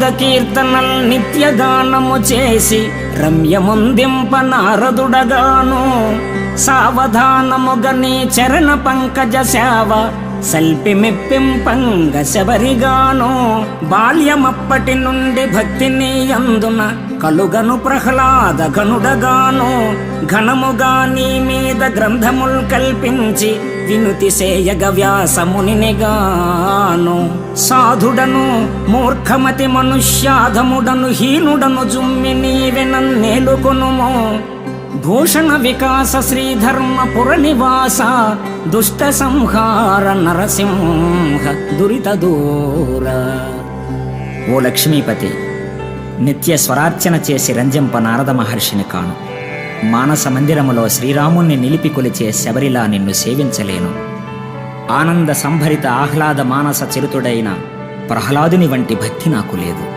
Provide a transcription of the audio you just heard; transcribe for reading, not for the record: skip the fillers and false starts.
కీర్తనల్ నిత్యగానము చేసి రమ్యముందింప నారదుడగాను సావధానముగా నీ చరణ పంకజ సేవ సల్పి మెప్పింపంగ శబరిగాను బాల్యమప్పటి నుండి భక్తిని అందున కలుగను ప్రహ్లాద గనుడగాను ఘనముగా నీ మీద గ్రంథముల్ కల్పించి వినుతి సేయగ వ్యాసమునిగాను సాధుడను మూర్ఖమతి మనుష్యాధముడను హీనుడను జుమ్మి నీవె నన్నేలుకొనుము భూషణ వికాస శ్రీధర్మపుర నివాస దుష్ట సంహార నరసింహ దురిత దూర. ఓ లక్ష్మీపతి, నిత్య స్వరార్చన చేసి రంజింప నారద మహర్షిని కాను. మానస మందిరములో శ్రీరాముణ్ణి నిలిపి కొలిచే శబరిలా నిన్ను సేవించలేను. ఆనంద సంభరిత ఆహ్లాద మానస చిరుతుడైన ప్రహ్లాదుని వంటి భక్తి నాకు లేదు.